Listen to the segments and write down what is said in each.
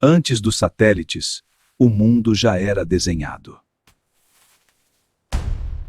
Antes dos satélites, o mundo já era desenhado.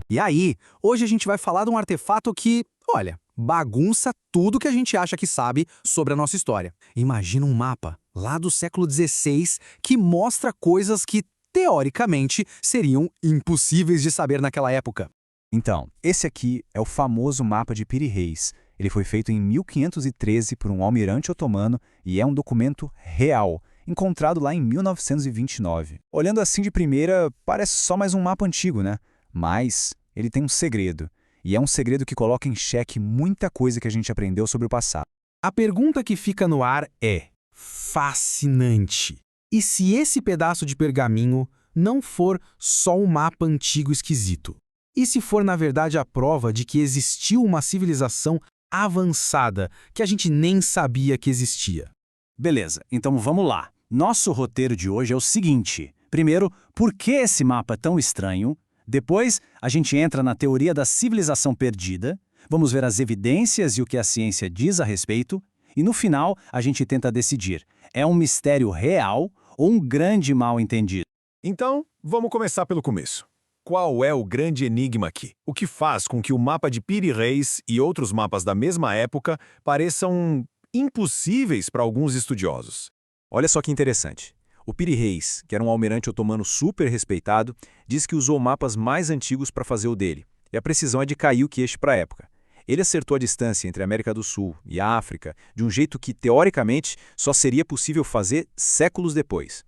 E aí, hoje a gente vai falar de um artefato que, olha, bagunça tudo que a gente acha que sabe sobre a nossa história. Imagina um mapa lá do século XVI que mostra coisas que, teoricamente, seriam impossíveis de saber naquela época. Então, esse aqui é o famoso mapa de Piri Reis. Ele foi feito em 1513 por um almirante otomano e é um documento real, encontrado lá em 1929. Olhando assim de primeira, parece só mais um mapa antigo, né? Mas ele tem um segredo, e é um segredo que coloca em xeque muita coisa que a gente aprendeu sobre o passado. A pergunta que fica no ar é fascinante. E se esse pedaço de pergaminho não for só um mapa antigo esquisito? E se for, na verdade, a prova de que existiu uma civilização avançada que a gente nem sabia que existia? Beleza, então vamos lá. Nosso roteiro de hoje é o seguinte. Primeiro, por que esse mapa é tão estranho? Depois, a gente entra na teoria da civilização perdida, vamos ver as evidências e o que a ciência diz a respeito, e no final, a gente tenta decidir, é um mistério real ou um grande mal-entendido? Então, vamos começar pelo começo. Qual é o grande enigma aqui? O que faz com que o mapa de Piri Reis e outros mapas da mesma época pareçam impossíveis para alguns estudiosos? Olha só que interessante. O Piri Reis, que era um almirante otomano super respeitado, diz que usou mapas mais antigos para fazer o dele, e a precisão é de cair o queixo para a época. Ele acertou a distância entre a América do Sul e a África de um jeito que, teoricamente, só seria possível fazer séculos depois.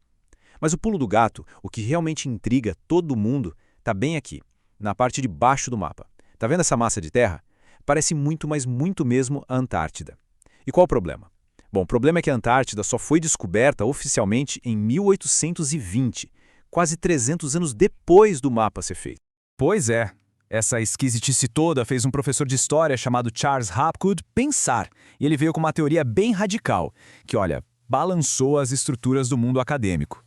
Mas o pulo do gato, o que realmente intriga todo mundo, está bem aqui, na parte de baixo do mapa. Tá vendo essa massa de terra? Parece muito, mas muito mesmo a Antártida. E qual o problema? Bom, o problema é que a Antártida só foi descoberta oficialmente em 1820, quase 300 anos depois do mapa ser feito. Pois é. Essa esquisitice toda fez um professor de história chamado Charles Hapgood pensar, e ele veio com uma teoria bem radical, que, olha, balançou as estruturas do mundo acadêmico.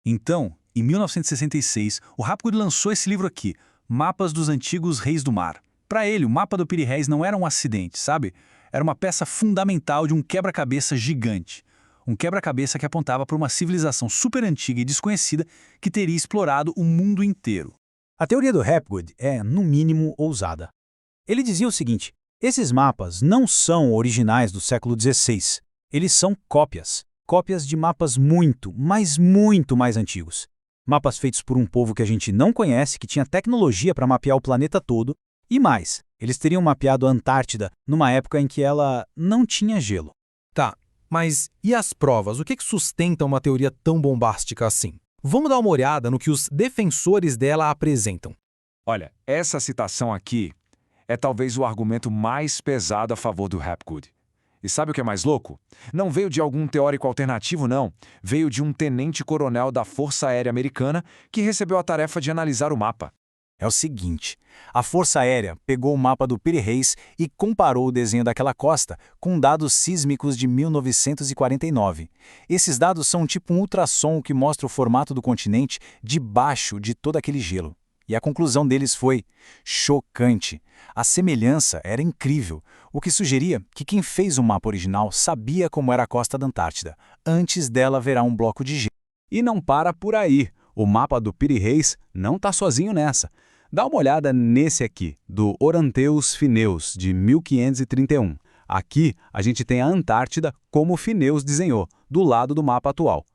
Então, em 1966, o Hapgood lançou esse livro aqui, Mapas dos Antigos Reis do Mar. Para ele, o mapa do Piri Reis não era um acidente, sabe? Era uma peça fundamental de um quebra-cabeça gigante. Um quebra-cabeça que apontava para uma civilização super antiga e desconhecida que teria explorado o mundo inteiro. A teoria do Hapgood é, no mínimo, ousada. Ele dizia o seguinte: esses mapas não são originais do século XVI. Eles são cópias. Cópias de mapas muito, mas muito mais antigos. Mapas feitos por um povo que a gente não conhece, que tinha tecnologia para mapear o planeta todo, e mais, eles teriam mapeado a Antártida numa época em que ela não tinha gelo. Tá, mas e as provas? O que sustenta uma teoria tão bombástica assim? Vamos dar uma olhada no que os defensores dela apresentam. Olha, essa citação aqui é talvez o argumento mais pesado a favor do Hapgood. E sabe o que é mais louco? Não veio de algum teórico alternativo, não. Veio de um tenente-coronel da Força Aérea Americana que recebeu a tarefa de analisar o mapa. É o seguinte, a Força Aérea pegou o mapa do Piri Reis e comparou o desenho daquela costa com dados sísmicos de 1949. Esses dados são tipo um ultrassom que mostra o formato do continente debaixo de todo aquele gelo. E a conclusão deles foi chocante. A semelhança era incrível, o que sugeria que quem fez o mapa original sabia como era a costa da Antártida, antes dela virar um bloco de gelo. E não para por aí. O mapa do Piri Reis não está sozinho nessa. Dá uma olhada nesse aqui, do Oronteus Phineus, de 1531. Aqui a gente tem a Antártida como Phineus desenhou, do lado do mapa atual.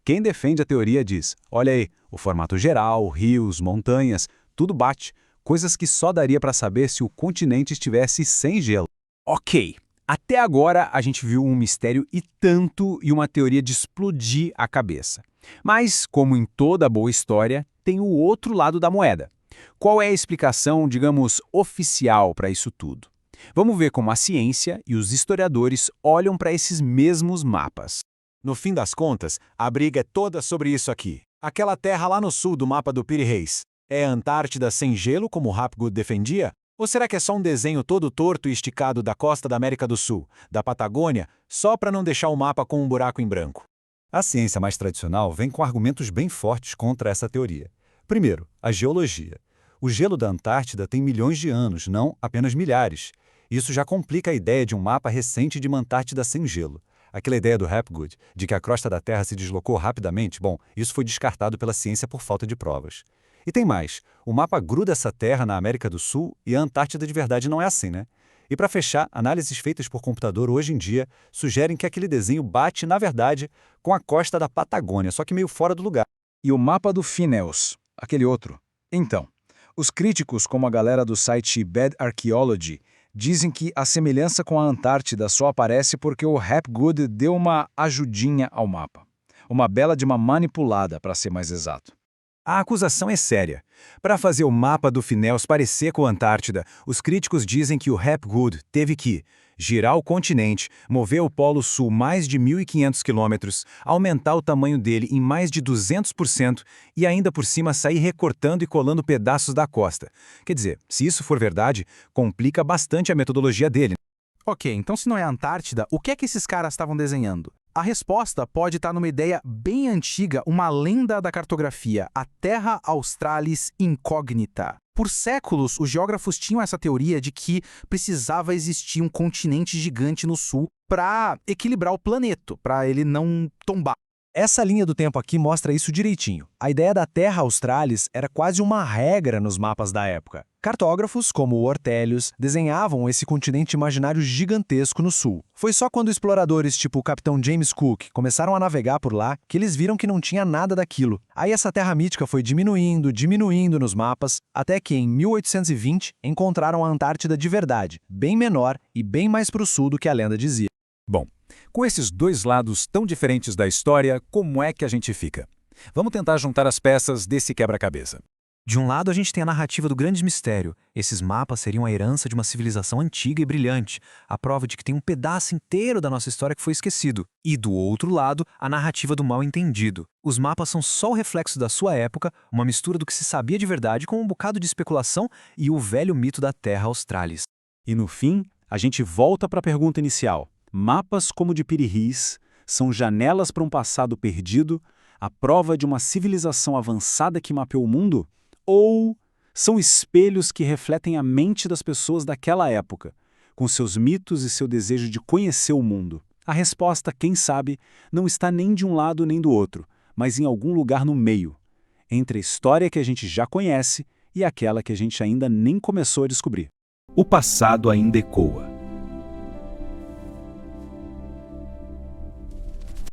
Quem defende a teoria diz, olha aí, o formato geral, rios, montanhas, tudo bate, coisas que só daria para saber se o continente estivesse sem gelo. Ok, até agora a gente viu um mistério e tanto e uma teoria de explodir a cabeça. Mas, como em toda boa história, tem o outro lado da moeda. Qual é a explicação, digamos, oficial para isso tudo? Vamos ver como a ciência e os historiadores olham para esses mesmos mapas. No fim das contas, a briga é toda sobre isso aqui. Aquela terra lá no sul do mapa do Piri Reis. É a Antártida sem gelo, como o Hapgood defendia? Ou será que é só um desenho todo torto e esticado da costa da América do Sul, da Patagônia, só para não deixar o mapa com um buraco em branco? A ciência mais tradicional vem com argumentos bem fortes contra essa teoria. Primeiro, a geologia. O gelo da Antártida tem milhões de anos, não apenas milhares. Isso já complica a ideia de um mapa recente de uma Antártida sem gelo. Aquela ideia do Hapgood, de que a crosta da Terra se deslocou rapidamente, bom, isso foi descartado pela ciência por falta de provas. E tem mais, o mapa gruda essa terra na América do Sul e a Antártida de verdade não é assim, né? E para fechar, análises feitas por computador hoje em dia sugerem que aquele desenho bate, na verdade, com a costa da Patagônia, só que meio fora do lugar. E o mapa do Phineus, aquele outro. Então, os críticos, como a galera do site Bad Archaeology, dizem que a semelhança com a Antártida só aparece porque o Hapgood deu uma ajudinha ao mapa. Uma bela de uma manipulada, para ser mais exato. A acusação é séria. Para fazer o mapa do Phineus parecer com a Antártida, os críticos dizem que o Hapgood teve que girar o continente, mover o Polo Sul mais de 1.500 quilômetros, aumentar o tamanho dele em mais de 200% e ainda por cima sair recortando e colando pedaços da costa. Quer dizer, se isso for verdade, complica bastante a metodologia dele. Ok, então se não é a Antártida, o que é que esses caras estavam desenhando? A resposta pode estar numa ideia bem antiga, uma lenda da cartografia, a Terra Australis Incógnita. Por séculos, os geógrafos tinham essa teoria de que precisava existir um continente gigante no sul para equilibrar o planeta, para ele não tombar. Essa linha do tempo aqui mostra isso direitinho. A ideia da Terra Australis era quase uma regra nos mapas da época. Cartógrafos, como o Ortelius, desenhavam esse continente imaginário gigantesco no sul. Foi só quando exploradores tipo o capitão James Cook começaram a navegar por lá que eles viram que não tinha nada daquilo. Aí essa terra mítica foi diminuindo nos mapas, até que em 1820 encontraram a Antártida de verdade, bem menor e bem mais para o sul do que a lenda dizia. Bom, com esses dois lados tão diferentes da história, como é que a gente fica? Vamos tentar juntar as peças desse quebra-cabeça. De um lado, a gente tem a narrativa do grande mistério. Esses mapas seriam a herança de uma civilização antiga e brilhante, a prova de que tem um pedaço inteiro da nossa história que foi esquecido. E do outro lado, a narrativa do mal-entendido. Os mapas são só o reflexo da sua época, uma mistura do que se sabia de verdade com um bocado de especulação e o velho mito da Terra Australis. E no fim, a gente volta para a pergunta inicial. Mapas como o de Piri Reis são janelas para um passado perdido, a prova de uma civilização avançada que mapeou o mundo? Ou são espelhos que refletem a mente das pessoas daquela época, com seus mitos e seu desejo de conhecer o mundo? A resposta, quem sabe, não está nem de um lado nem do outro, mas em algum lugar no meio, entre a história que a gente já conhece e aquela que a gente ainda nem começou a descobrir. O passado ainda ecoa.